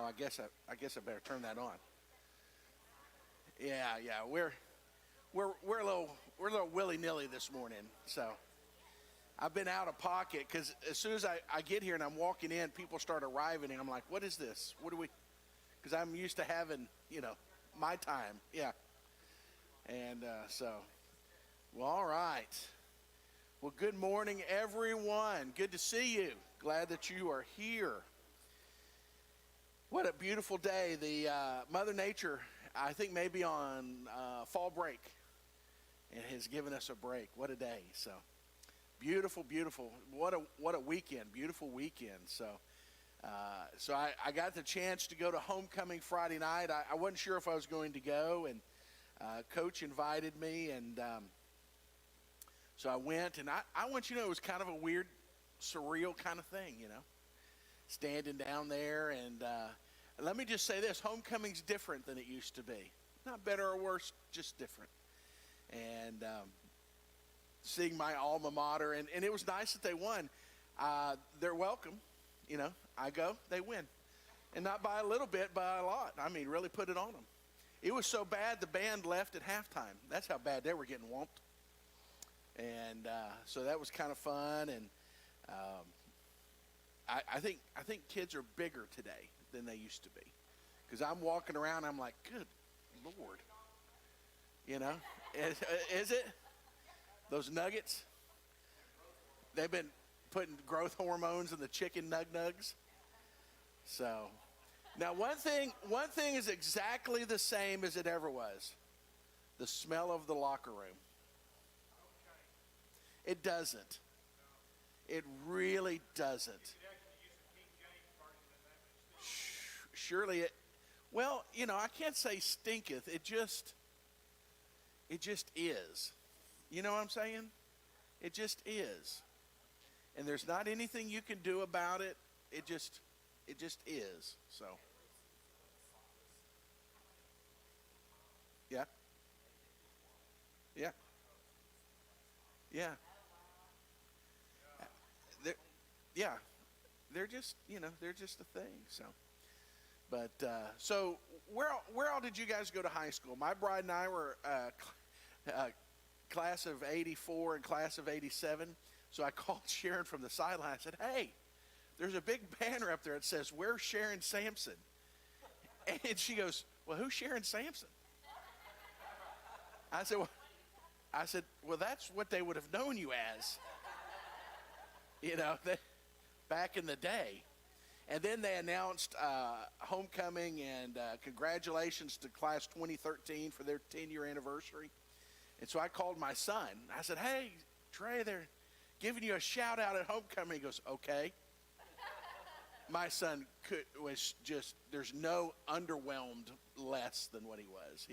I guess I better turn that on. Yeah, we're a little willy nilly this morning. So I've been out of pocket because as soon as I get here and I'm walking in, people start arriving and I'm like, what is this? What do we? Because I'm used to having my time. Yeah, and well, all right. Well, good morning, everyone. Good to see you. Glad that you are here. What a beautiful day. The Mother Nature, I think maybe on fall break, and has given us a break. What a day. So beautiful, beautiful. What a weekend. Beautiful weekend. So I got the chance to go to homecoming Friday night. I wasn't sure if I was going to go, and Coach invited me, and so I went, and I want you to know it was kind of a weird, surreal kind of thing, standing down there. And let me just say this, homecoming's different than it used to be. Not better or worse, just different. And seeing my alma mater, and it was nice that they won. They're welcome. I go, they win. And not by a little bit, by a lot. I mean, really put it on them. It was so bad the band left at halftime. That's how bad they were getting whomped. And so that was kind of fun. And I think kids are bigger today than they used to be. Because I'm walking around, I'm like, good Lord. Is it? Those nuggets? They've been putting growth hormones in the chicken nugs. So now one thing is exactly the same as it ever was. The smell of the locker room. It doesn't. It really doesn't. Surely it, well, I can't say stinketh. It just is. You know what I'm saying? It just is. And there's not anything you can do about it. It just is. So. Yeah. Yeah. Yeah. They're just a thing. So, but so where all did you guys go to high school? My bride and I were class of '84 and class of '87. So I called Sharon from the sideline. I said, "Hey, there's a big banner up there that says where's Sharon Sampson?" And she goes, "Well, who's Sharon Sampson?" I said, well, that's what they would have known you as. Back in the day. And then they announced homecoming and congratulations to class 2013 for their 10-year anniversary. And so I called my son. I said, hey, Trey, they're giving you a shout out at homecoming. He goes, okay. My son there's no underwhelmed less than what he was.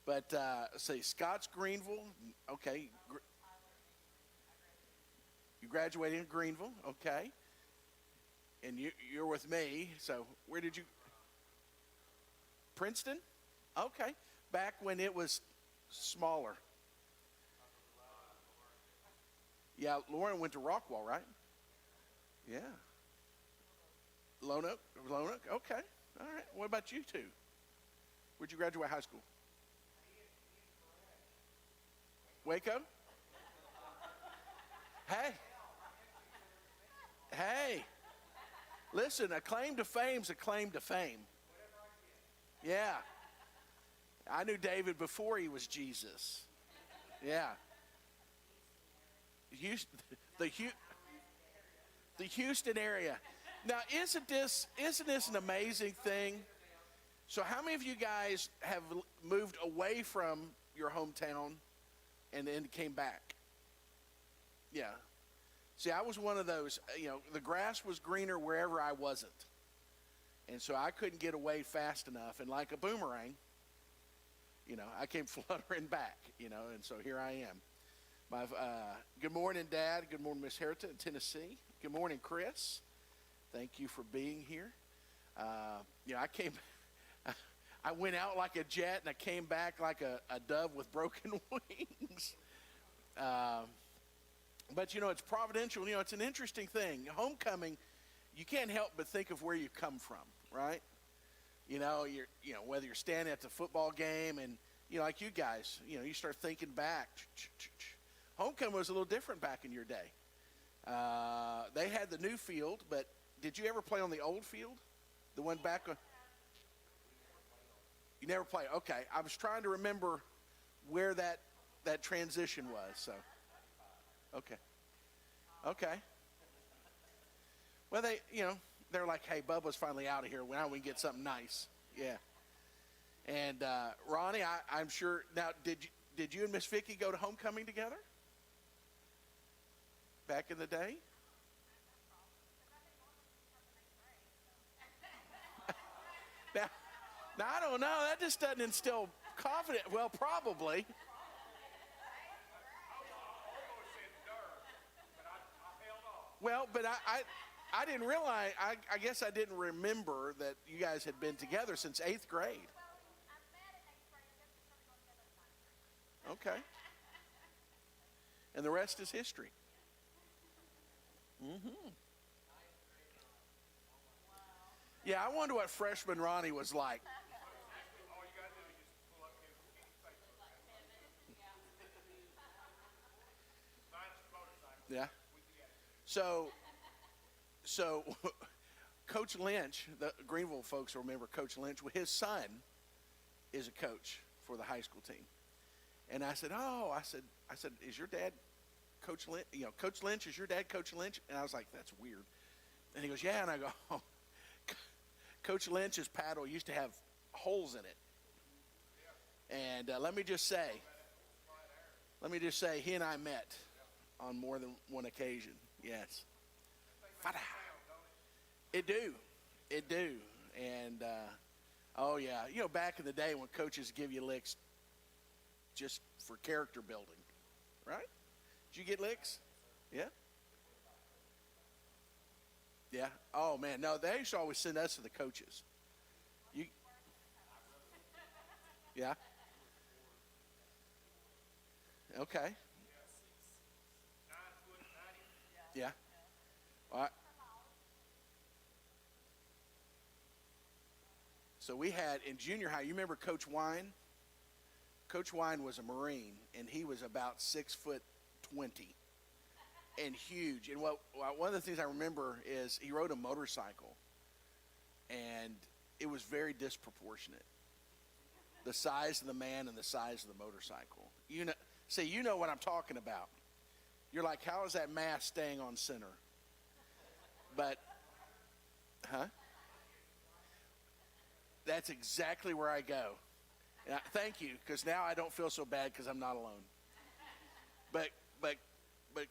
But say Scott's Greenville, okay. You graduated in Greenville, okay. And you're with me, so where did you? Princeton? Okay. Back when it was smaller. Yeah, Lauren went to Rockwall, right? Yeah. Lone Oak, okay. All right. What about you two? Where'd you graduate high school? Waco? Hey, listen, a claim to fame's a claim to fame. Yeah. I knew David before he was Jesus. Yeah. The Houston area. Now, isn't this an amazing thing? So how many of you guys have moved away from your hometown and then came back? Yeah. See, I was one of those, the grass was greener wherever I wasn't. And so I couldn't get away fast enough. And like a boomerang, I came fluttering back, and so here I am. Good morning, Dad. Good morning, Miss Harrington in Tennessee. Good morning, Chris. Thank you for being here. I went out like a jet and I came back like a dove with broken wings. But, it's providential. It's an interesting thing. Homecoming, you can't help but think of where you come from, right? Whether you're standing at the football game and, like you guys, you start thinking back. Homecoming was a little different back in your day. They had the new field, but did you ever play on the old field? The one back on? You never played. Okay. I was trying to remember where that transition was. So, okay. Okay. Well, they're like, hey, Bubba's finally out of here. Now we can get something nice. Yeah. And Ronnie, I'm sure. Now, did you and Miss Vicky go to homecoming together? Back in the day? Now, I don't know. That just doesn't instill confidence. Well, probably. Well, but I didn't realize, I guess I didn't remember that you guys had been together since 8th grade. Okay. And the rest is history. Mm-hmm. Yeah, I wonder what freshman Ronnie was like. Yeah. So Coach Lynch, the Greenville folks will remember Coach Lynch. His son is a coach for the high school team. And I said, is your dad Coach Lynch? Coach Lynch, is your dad Coach Lynch? And I was like, that's weird. And he goes, yeah. And I go, oh, Coach Lynch's paddle used to have holes in it. And let me just say, he and I met on more than one occasion. Yes. It do. And, oh, yeah. Back in the day when coaches give you licks just for character building, right? Did you get licks? Yeah? Yeah. Oh, man. No, they used to always send us to the coaches. Yeah? Okay. Yeah. All right. So we had in junior high, you remember Coach Wine? Coach Wine was a Marine, and he was about 6'20" and huge. And one of the things I remember is he rode a motorcycle, and it was very disproportionate. The size of the man and the size of the motorcycle. You know what I'm talking about. You're like, how is that mass staying on center? But, that's exactly where I go. Thank you, because now I don't feel so bad because I'm not alone. But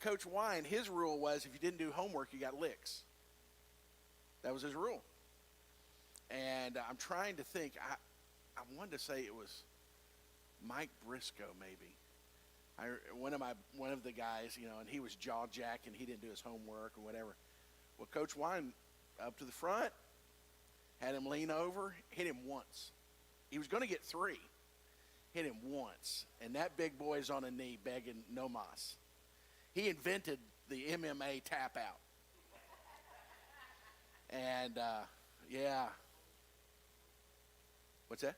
Coach Wine, his rule was if you didn't do homework, you got licks. That was his rule. And I'm trying to think. I wanted to say it was Mike Briscoe, maybe. One of the guys, and he was jaw jacking. He didn't do his homework or whatever. Well, Coach Wine up to the front, had him lean over, hit him once. He was going to get 3. Hit him once. And that big boy's on a knee begging no mas. He invented the MMA tap out. And, yeah. What's that?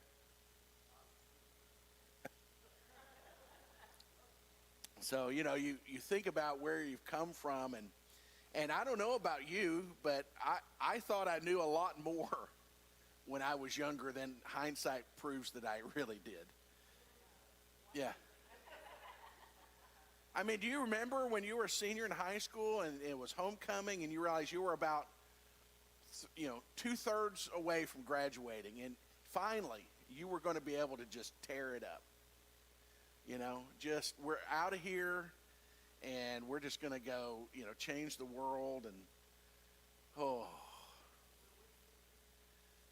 So, you think about where you've come from. And I don't know about you, but I thought I knew a lot more when I was younger than hindsight proves that I really did. Yeah. I mean, do you remember when you were a senior in high school and it was homecoming and you realized you were about, 2/3 away from graduating and finally you were going to be able to just tear it up? We're out of here and we're just going to go, change the world and,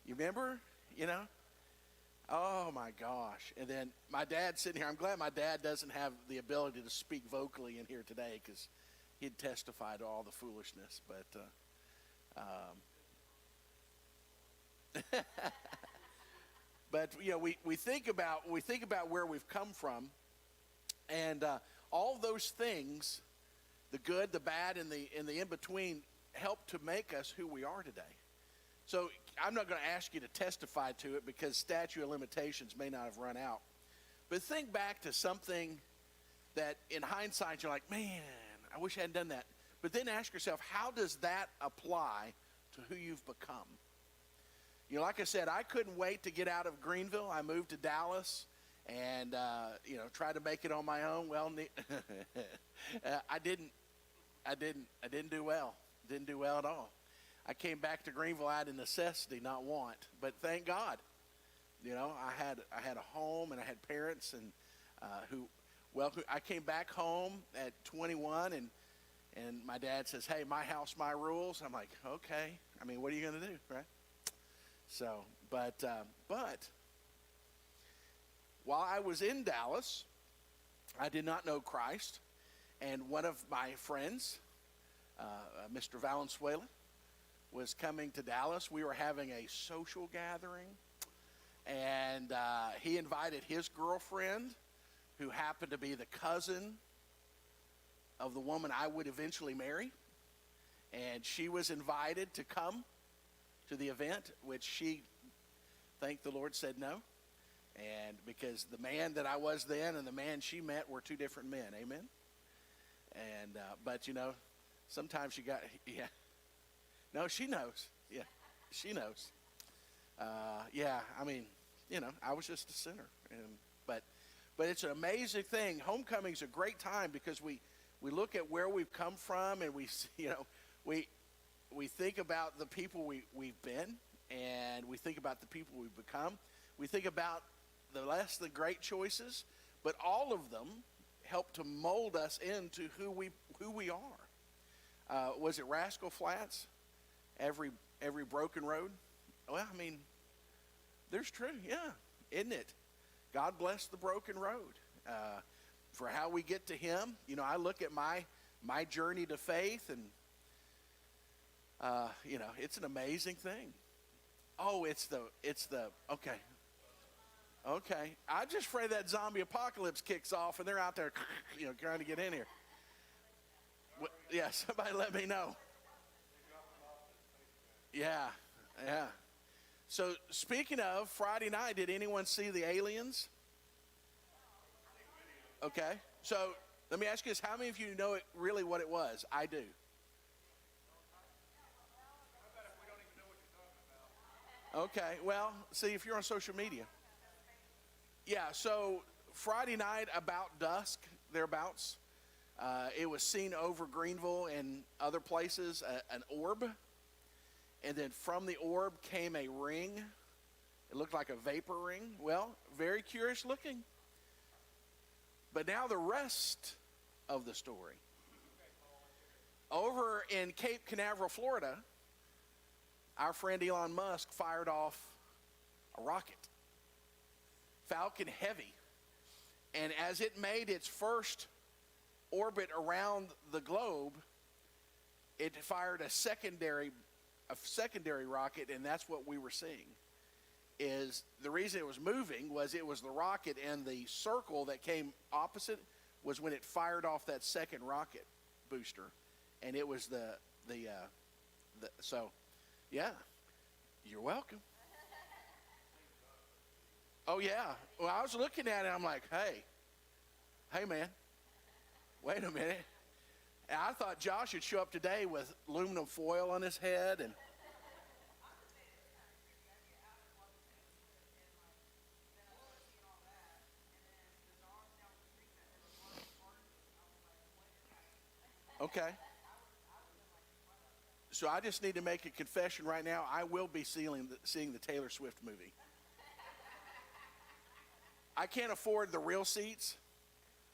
you remember, Oh, my gosh. And then my dad's sitting here. I'm glad my dad doesn't have the ability to speak vocally in here today because he'd testify to all the foolishness. But we think about where we've come from, and all those things, the good, the bad, and the in between, helped to make us who we are today. So I'm not going to ask you to testify to it because statute of limitations may not have run out. But think back to something that in hindsight you're like, man, I wish I hadn't done that. But then ask yourself, how does that apply to who you've become? You know, like I said, I couldn't wait to get out of Greenville. I moved to Dallas and, tried to make it on my own. Well, I didn't do well. Didn't do well at all. I came back to Greenville out of necessity, not want. But thank God, I had a home and I had parents and who welcomed. I came back home at 21 and my dad says, "Hey, my house, my rules." I'm like, okay. I mean, what are you going to do, right? So, but while I was in Dallas, I did not know Christ, and one of my friends, Mr. Valenzuela, was coming to Dallas. We were having a social gathering, and he invited his girlfriend, who happened to be the cousin of the woman I would eventually marry, and she was invited to come to the event, which she, thank the Lord, said no. And because the man that I was then and the man she met were two different men, amen? And, but sometimes you got, yeah. No, she knows. Yeah, she knows. I mean, I was just a sinner. But it's an amazing thing. Homecoming's a great time because we look at where we've come from and we think about the people we've been, and we think about the people we've become. We think about the less than great choices, but all of them help to mold us into who we are. Was it Rascal Flats? Every broken road? Well, I mean, there's truth, yeah, isn't it? God bless the broken road. For how we get to Him, I look at my journey to faith, and it's an amazing thing. Oh, it's the okay. I just pray that zombie apocalypse kicks off and they're out there, trying to get in here. Yeah, somebody let me know. Yeah. So speaking of Friday night, did anyone see the aliens? Okay. So let me ask you this: how many of you know really what it was? I do. Okay. Well, see if you're on social media. Yeah. So Friday night about dusk, thereabouts, it was seen over Greenville and other places, an orb. And then from the orb came a ring. It looked like a vapor ring. Well, very curious looking. But now the rest of the story. Over in Cape Canaveral, Florida, our friend Elon Musk fired off a rocket, Falcon Heavy. And as it made its first orbit around the globe, it fired a secondary rocket, and that's what we were seeing. Is the reason it was moving was it was the rocket, and the circle that came opposite was when it fired off that second rocket booster, and it was so yeah, you're welcome. Oh yeah, well I was looking at it, I'm like, hey man, wait a minute. And I thought Josh would show up today with aluminum foil on his head and okay. So I just need to make a confession right now. I will be seeing the Taylor Swift movie. I can't afford the real seats,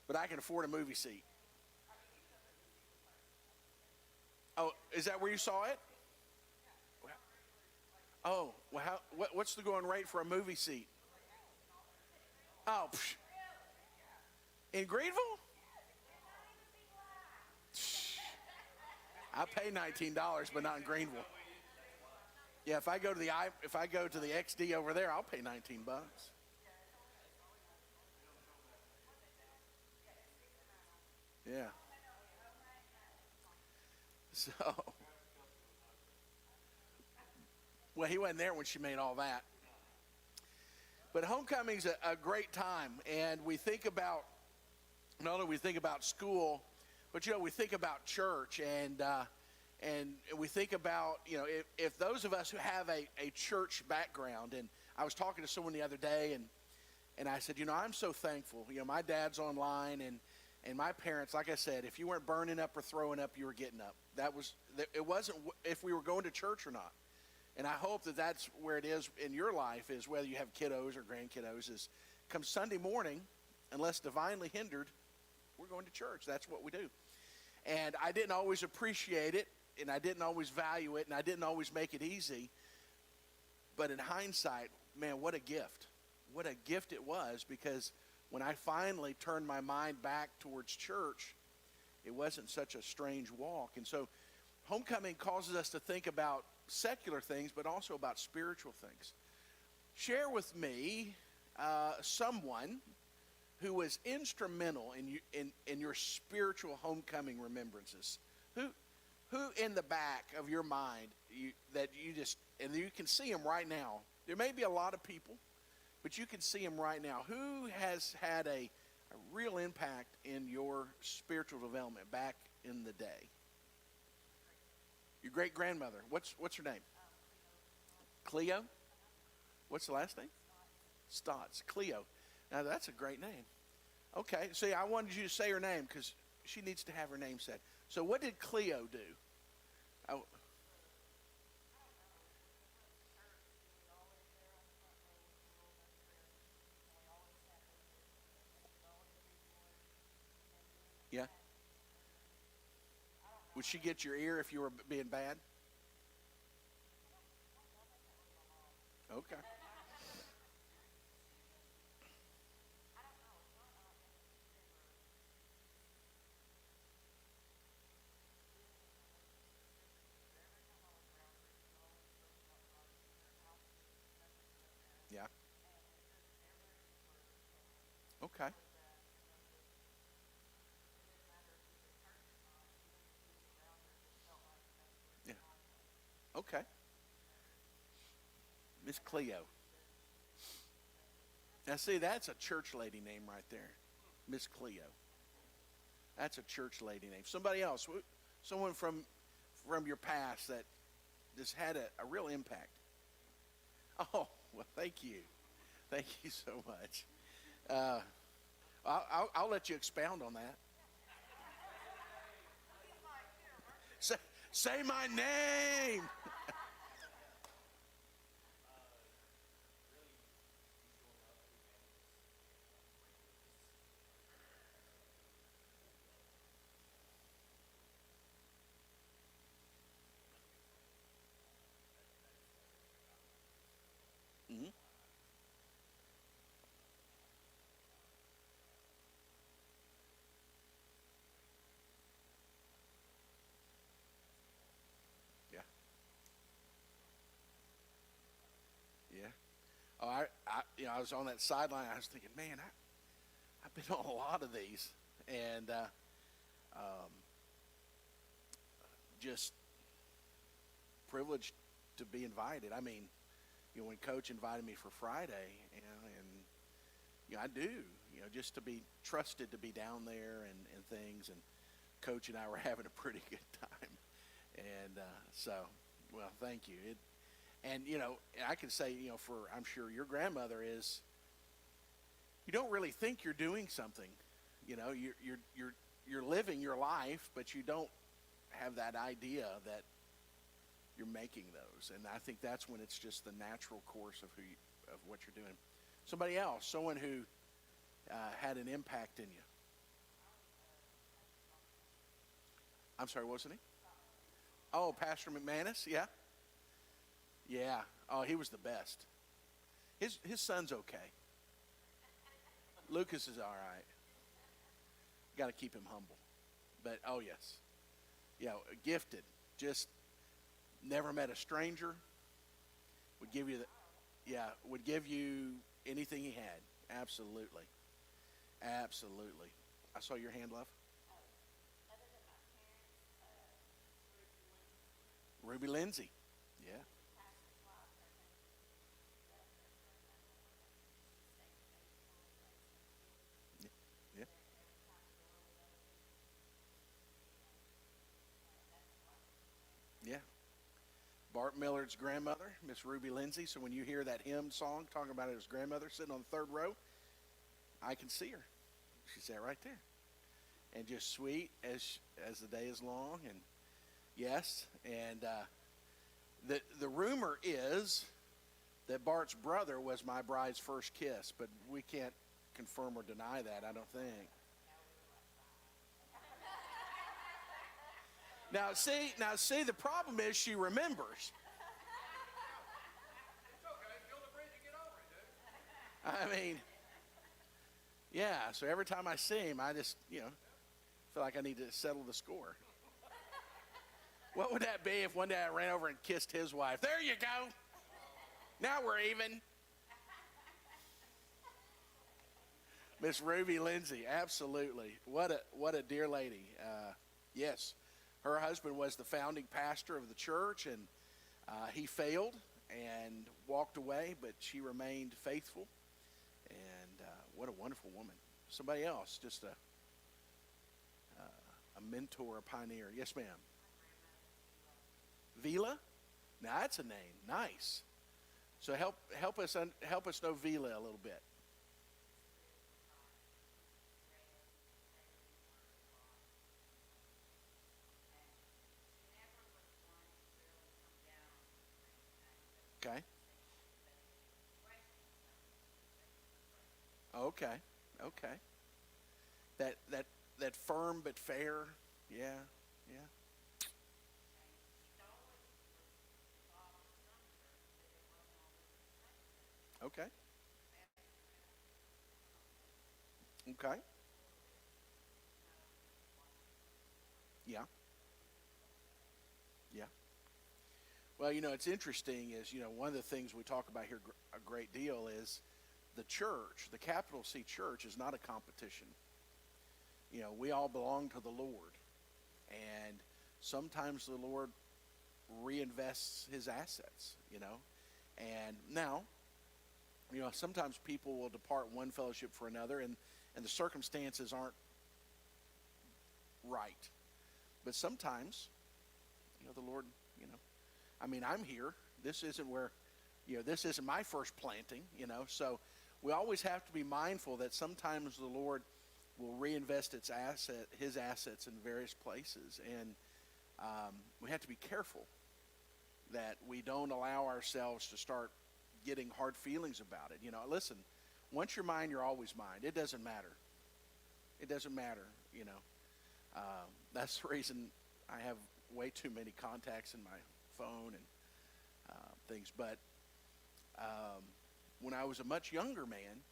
but I can afford a movie seat. Oh, is that where you saw it? Oh, well, what's the going rate for a movie seat? Oh, psh. In Greenville? I pay $19, but not in Greenville. Yeah, if I go to the XD over there, I'll pay $19. Yeah. So, Well, he wasn't there when she made all that. But homecoming's a great time, and we think about, not only we think about school, but we think about church, and we think about, if those of us who have a church background. And I was talking to someone the other day, and I said, I'm so thankful. My dad's online, and my parents, like I said, if you weren't burning up or throwing up, you were getting up. It wasn't if we were going to church or not. And I hope that that's where it is in your life, is whether you have kiddos or grandkiddos, is come Sunday morning, unless divinely hindered, we're going to church. That's what we do. And I didn't always appreciate it, and I didn't always value it, and I didn't always make it easy. But in hindsight, man, what a gift. What a gift it was, because when I finally turned my mind back towards church, it wasn't such a strange walk. And so homecoming causes us to think about secular things, but also about spiritual things. Share with me someone who was instrumental in your spiritual homecoming remembrances. Who in the back of your mind that you just, and you can see them right now. There may be a lot of people, but you can see them right now. Who has had a real impact in your spiritual development back in the day? Your great-grandmother. What's her name? Cleo? What's the last name? Stotts. Cleo. Now, that's a great name. Okay. See, I wanted you to say her name because she needs to have her name said. So what did Cleo do? Oh. Yeah. Would she get your ear if you were being bad? Okay. Yeah. Okay. Yeah. Okay. Miss Cleo. Now, see, that's a church lady name right there. Miss Cleo. That's a church lady name. Somebody else, someone from your past that just had a real impact. Oh, well, thank you. Thank you so much. Uh, I'll let you expound on that. Say, say my name. Hmm. Yeah, yeah. Oh, I was on that sideline. I was thinking, man, I've been on a lot of these, and um, just privileged to be invited. I mean, when Coach invited me for Friday, I do, just to be trusted to be down there and things. And Coach and I were having a pretty good time, and so, well, thank you. And I can say, for I'm sure your grandmother is. You don't really think you're doing something, you're living your life, but you don't have that idea that you're making those. And I think that's when it's just the natural course of of what you're doing. Somebody else, someone who had an impact in you. I'm sorry, what was the name? Oh, Pastor McManus, yeah, yeah. Oh, he was the best. His son's okay. Lucas is all right. Got to keep him humble, but oh yes, yeah, gifted. Just never met a stranger. Would give you would give you anything he had. Absolutely, absolutely. I saw your hand, love. Ruby Lindsay. Yeah. Bart Millard's grandmother, Miss Ruby Lindsay. So when you hear that hymn song talking about his grandmother sitting on the third row, I can see her. She's there right there. And just sweet as the day is long. And yes, and the rumor is that Bart's brother was my bride's first kiss, but we can't confirm or deny that, I don't think. Now see, the problem is she remembers. It's okay. Build a bridge and get over it, dude. I mean, yeah, so every time I see him, I just, feel like I need to settle the score. What would that be if one day I ran over and kissed his wife? There you go. Now we're even. Miss Ruby Lindsay, absolutely. What a dear lady. Yes, her husband was the founding pastor of the church, and he failed and walked away, but she remained faithful. And what a wonderful woman. Somebody else, just a mentor, a pioneer. Yes, ma'am. Vila? Now that's a name. Nice. So help us know Vila a little bit. Okay. Okay. Okay. That firm but fair. Yeah. Yeah. Okay. Okay. Yeah. Yeah. Well, it's interesting is, one of the things we talk about here a great deal is the church, the capital C church is not a competition. We all belong to the Lord. And sometimes the Lord reinvests his assets, And now, sometimes people will depart one fellowship for another and the circumstances aren't right. But sometimes, the Lord, I'm here. This isn't where, this isn't my first planting, So we always have to be mindful that sometimes the Lord will reinvest his assets in various places. And we have to be careful that we don't allow ourselves to start getting hard feelings about it. Listen, once you're mine, you're always mine. It doesn't matter. It doesn't matter, That's the reason I have way too many contacts in my phone and things. But when I was a much younger man,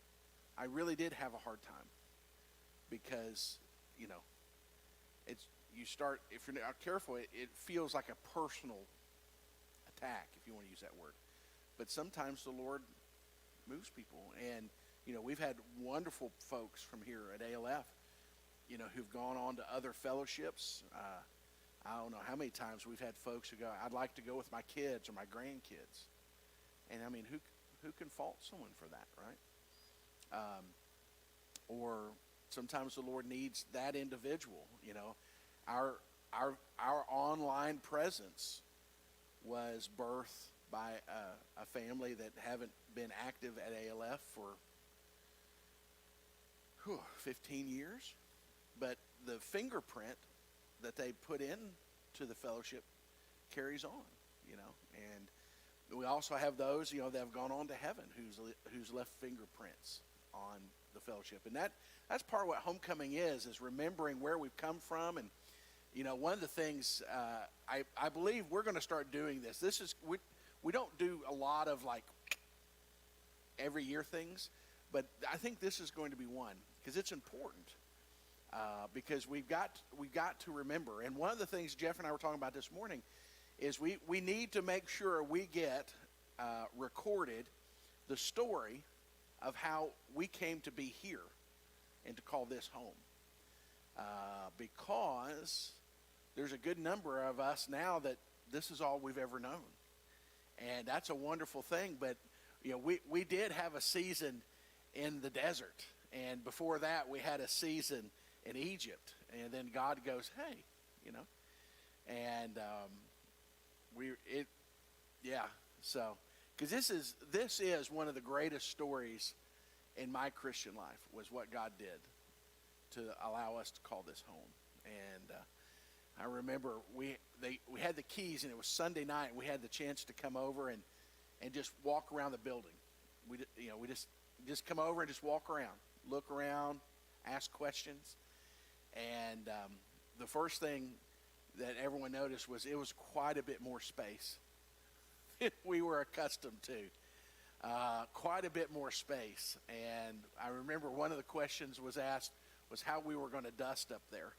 I really did have a hard time because, if you're not careful, it feels like a personal attack, if you want to use that word. But sometimes the Lord moves people. And, we've had wonderful folks from here at ALF, who've gone on to other fellowships. I don't know how many times we've had folks who go, I'd like to go with my kids or my grandkids. And, who can fault someone for that, right? Or sometimes the Lord needs that individual, Our online presence was birthed by a family that haven't been active at ALF for 15 years. But the fingerprint that they put in to the fellowship carries on, And we also have those, that have gone on to heaven who's left fingerprints on the fellowship. And that's part of what homecoming is remembering where we've come from. And, one of the things I believe we're going to start doing this. This is, we don't do a lot of like every year things, but I think this is going to be one because it's important. Because we've got to remember. And one of the things Jeff and I were talking about this morning is we need to make sure we get recorded the story of how we came to be here and to call this home. Because there's a good number of us now that this is all we've ever known. And that's a wonderful thing. But, we did have a season in the desert. And before that, we had a season in Egypt. And then God goes, hey, and Yeah. So, because this is one of the greatest stories in my Christian life, was what God did to allow us to call this home. And I remember we had the keys, and it was Sunday night. And we had the chance to come over and just walk around the building. We just come over and just walk around, look around, ask questions. And the first thing that everyone noticed was it was quite a bit more space than we were accustomed to. Quite a bit more space. And I remember one of the questions was asked was how we were going to dust up there.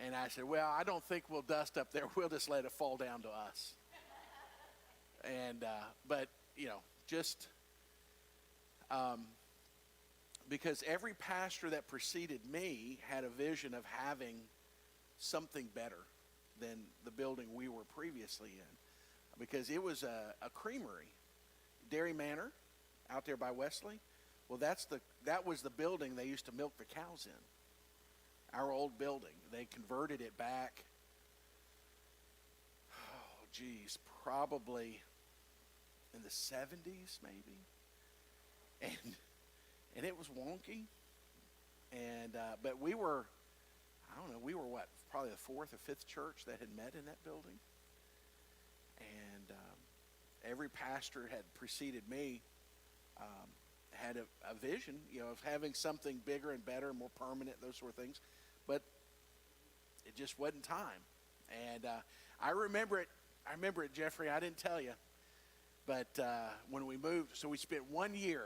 And I said, well, I don't think we'll dust up there. We'll just let it fall down to us. And but, just because every pastor that preceded me had a vision of having something better than the building we were previously in, because it was a creamery, Dairy Manor, out there by Wesley. Well, that was the building they used to milk the cows in. Our old building. They converted it back. Oh, geez, probably in the 70s, maybe. And it was wonky. And but we were, I don't know, we were what, probably the fourth or fifth church that had met in that building. And every pastor had preceded me had a vision, of having something bigger and better, more permanent, those sort of things. But it just wasn't time. And I remember it, Jeffrey, I didn't tell you. But when we moved, so we spent 1 year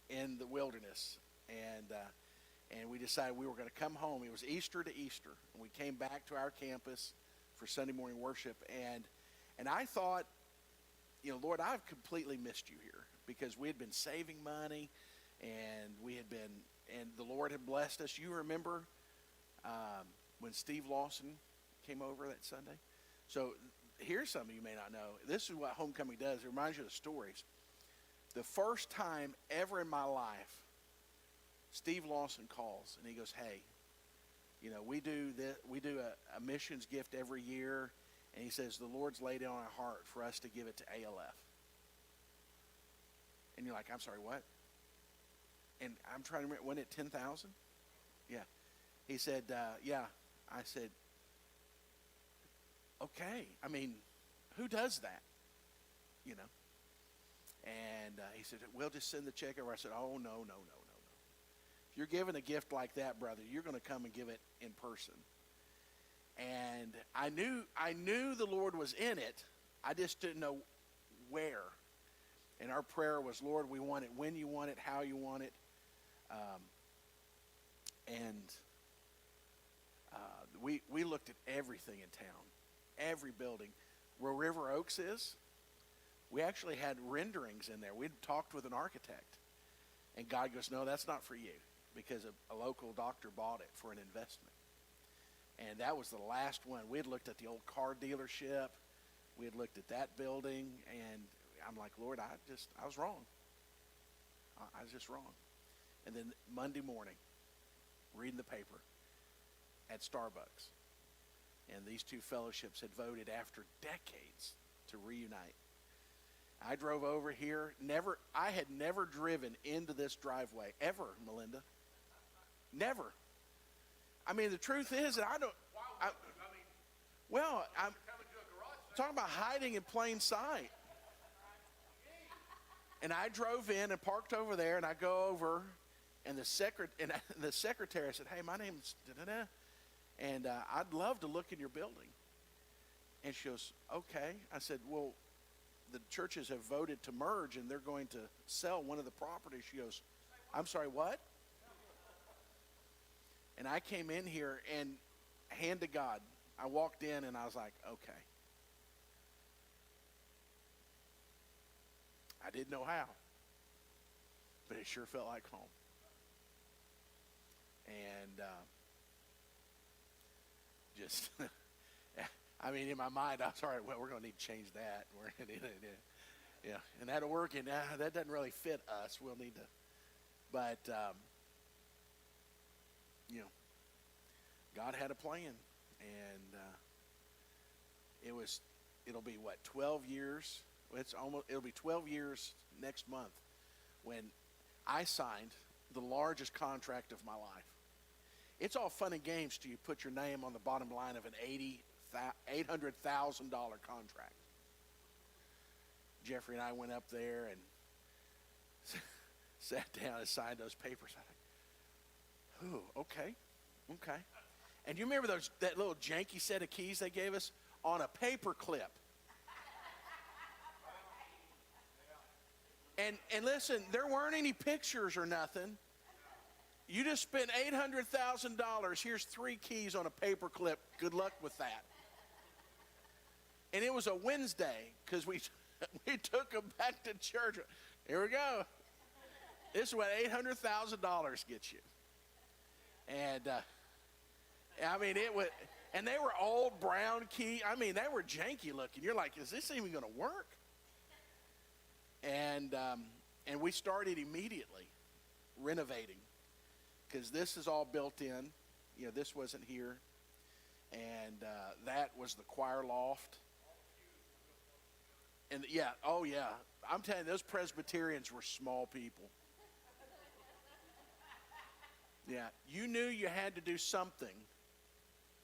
in the wilderness. And we decided we were going to come home. It was Easter to Easter. And we came back to our campus for Sunday morning worship. And I thought, Lord, I've completely missed you here, because we had been saving money, and and the Lord had blessed us. You remember when Steve Lawson came over that Sunday? So here's something you may not know. This is what homecoming does. It reminds you of the stories. The first time ever in my life, Steve Lawson calls, and he goes, hey, we do a missions gift every year. And he says, the Lord's laid it on our heart for us to give it to ALF. And you're like, I'm sorry, what? And I'm trying to remember, wasn't it 10,000? Yeah. He said, yeah. I said, okay. I mean, who does that? And he said, we'll just send the check over. I said, oh, no. If you're giving a gift like that, brother, you're going to come and give it in person. And I knew the Lord was in it. I just didn't know where. And our prayer was, Lord, we want it when you want it, how you want it. We looked at everything in town, every building. Where River Oaks is, we actually had renderings in there. We'd talked with an architect. And God goes, no, that's not for you, because a local doctor bought it for an investment. And that was the last one. We had looked at the old car dealership. We had looked at that building. And I'm like, Lord, I was wrong. I was just wrong. And then Monday morning, reading the paper at Starbucks. And these two fellowships had voted after decades to reunite. I drove over here. I had never driven into this driveway, ever, Melinda. Never. I mean, the truth is that I'm talking about hiding in plain sight. And I drove in and parked over there, and I go over, and the secretary said, hey, my name's da-da-da, and I'd love to look in your building. And she goes, okay. I said, well, the churches have voted to merge, and they're going to sell one of the properties. She goes, I'm sorry, what? And I came in here, and hand to God, I walked in, and I was like, okay. I didn't know how, but it sure felt like home. And I mean, in my mind, I was all right, well, we're going to need to change that. Yeah, and that'll work, and that doesn't really fit us. We'll need to, but, God had a plan, and it was it'll be what, 12 years? It'll be 12 years next month when I signed the largest contract of my life. It's all fun and games till you put your name on the bottom line of an $800,000 contract. Jeffrey and I went up there and sat down and signed those papers. I think, ooh, okay. And you remember that little janky set of keys they gave us on a paper clip? And listen, there weren't any pictures or nothing. You just spent $800,000. Here's 3 keys on a paper clip. Good luck with that. And it was a Wednesday because we took them back to church. Here we go. This is what $800,000 gets you. And I mean, it was, and they were old brown key. I mean, they were janky looking. You're like, is this even going to work? And we started immediately renovating because this is all built in. You know, this wasn't here. And that was the choir loft. And yeah, oh yeah. I'm telling you, those Presbyterians were small people. Yeah, you knew you had to do something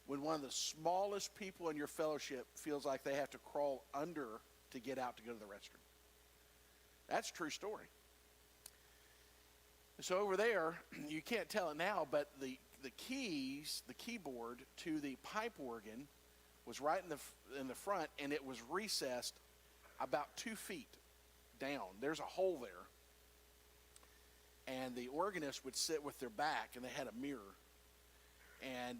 when one of the smallest people in your fellowship feels like they have to crawl under to get out to go to the restroom. That's a true story. So over there, you can't tell it now, but the keyboard to the pipe organ was right in the front, and it was recessed about 2 feet down. There's a hole there. And the organist would sit with their back, and they had a mirror. And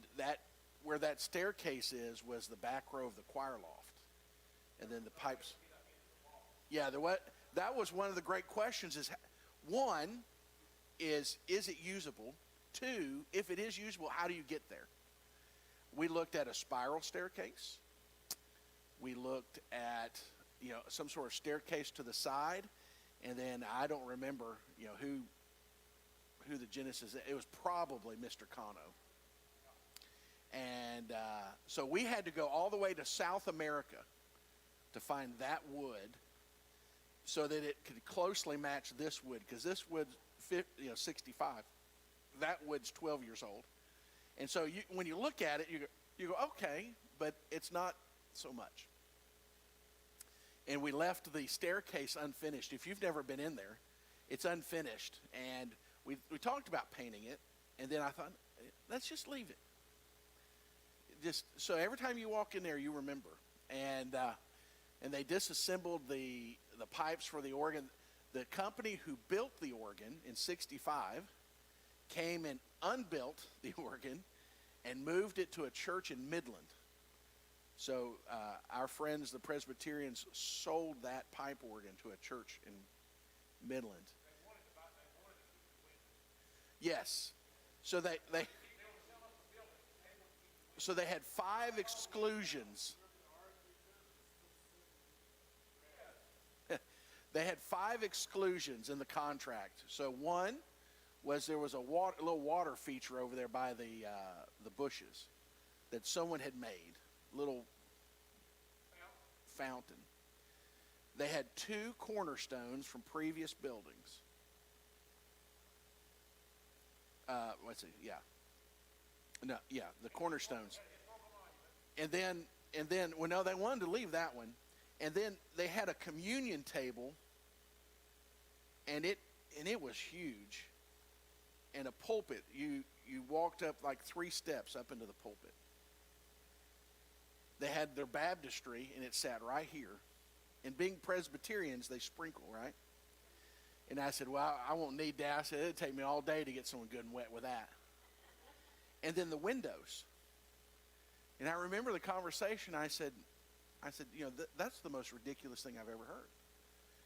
where that staircase was the back row of the choir loft. And then the pipes. Yeah, that was one of the great questions is, one, is it usable? 2, if it is usable, how do you get there? We looked at a spiral staircase. We looked at, some sort of staircase to the side. And then I don't remember, who the Genesis, it was probably Mr. Cano. And so we had to go all the way to South America to find that wood so that it could closely match this wood, because this wood's 65. That wood's 12 years old. And so when you look at it, you go, okay, but it's not so much. And we left the staircase unfinished. If you've never been in there, it's unfinished. And we talked about painting it, and then I thought, let's just leave it. Just so every time you walk in there, you remember. And they disassembled the pipes for the organ. The company who built the organ in '65 came and unbuilt the organ and moved it to a church in Midland. So our friends, the Presbyterians, sold that pipe organ to a church in Midland. Yes. So they had 5 exclusions. They had 5 exclusions in the contract. So one was there was a little water feature over there by the bushes that someone had made, little fountain. They had 2 cornerstones from previous buildings. Let's see, yeah. No, yeah, the cornerstones. And then, well, no, they wanted to leave that one. And then they had a communion table, and it was huge. And a pulpit. You walked up like 3 steps up into the pulpit. They had their baptistry, and it sat right here. And being Presbyterians, they sprinkle, right? And I said, well, I won't need that. I said, it'd take me all day to get someone good and wet with that. And then the windows. And I remember the conversation. I said, that's the most ridiculous thing I've ever heard.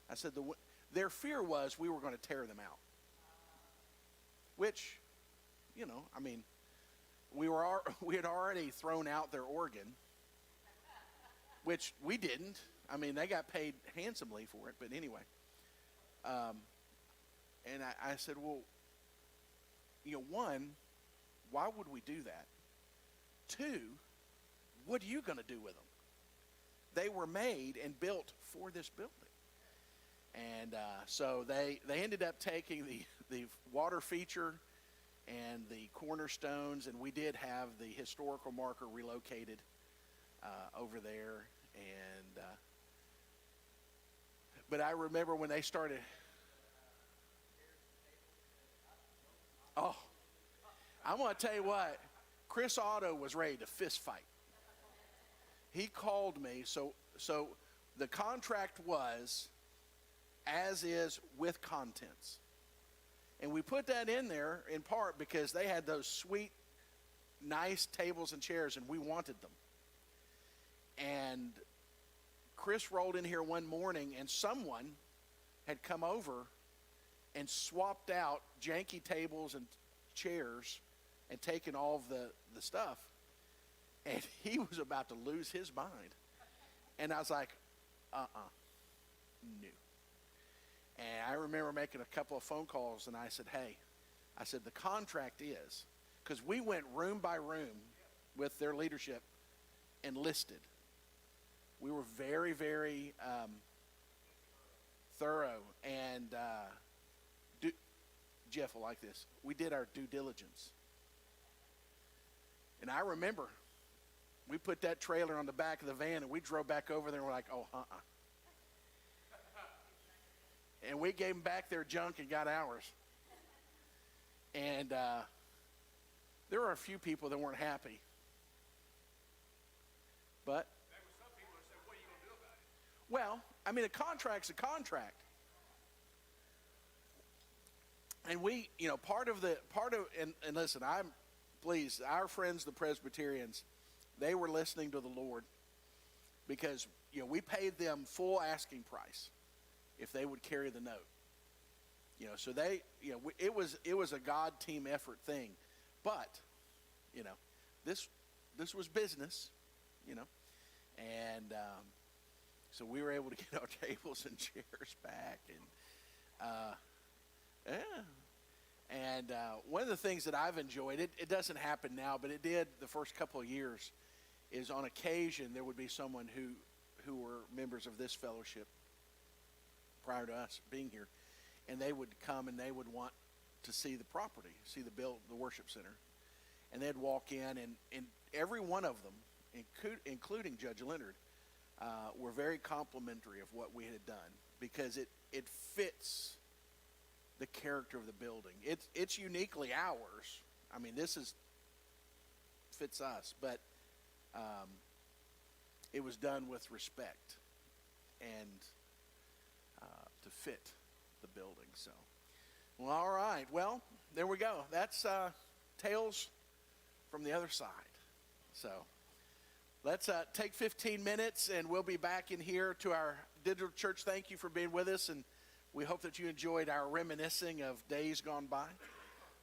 I said, their fear was we were going to tear them out. Which, we had already thrown out their organ, which we didn't. I mean, they got paid handsomely for it, but anyway. And I said, well, one, why would we do that? 2, what are you going to do with them? they were made and built for this building. And so they ended up taking the water feature and the cornerstones, and we did have the historical marker relocated over there. And but I remember when they started. Oh, I'm going to tell you what. Chris Otto was ready to fist fight. He called me. So the contract was as is with contents. And we put that in there in part because they had those sweet, nice tables and chairs, and we wanted them. And Chris rolled in here one morning, and someone had come over and swapped out janky tables and chairs and taken all of the stuff. And he was about to lose his mind. And I was like, no. And I remember making a couple of phone calls, and I said, hey, I said, the contract is, because we went room by room with their leadership and listed. We were very, very thorough, and Jeff will like this. We did our due diligence. And I remember we put that trailer on the back of the van, and we drove back over there, and we're like, oh, And we gave them back their junk and got ours. And there were a few people that weren't happy. But There were some people that said, what are you going to do about it? well, I mean, a contract's a contract. And we, and listen, I'm pleased, our friends, the Presbyterians, they were listening to the Lord because, we paid them full asking price if they would carry the note. So they, it was a God team effort thing. But, this was business, and so we were able to get our tables and chairs back, and And one of the things that I've enjoyed, it doesn't happen now, but it did the first couple of years, is on occasion there would be someone who were members of this fellowship prior to us being here, and they would come and they would want to see the property, see the worship center. And they'd walk in, and every one of them, including Judge Leonard, were very complimentary of what we had done, because it fits the character of the building. It's uniquely ours. I mean, fits us, but it was done with respect and to fit the building. So, well, all right. Well, there we go. That's Tales from the Other Side. So let's take 15 minutes, and we'll be back in here to our digital church. Thank you for being with us, and we hope that you enjoyed our reminiscing of days gone by.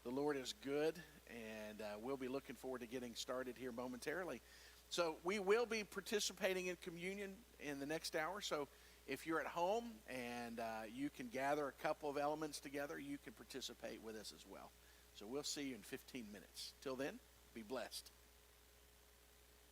The Lord is good, and we'll be looking forward to getting started here momentarily. So we will be participating in communion in the next hour. So if you're at home and you can gather a couple of elements together, you can participate with us as well. So we'll see you in 15 minutes. Till then, be blessed.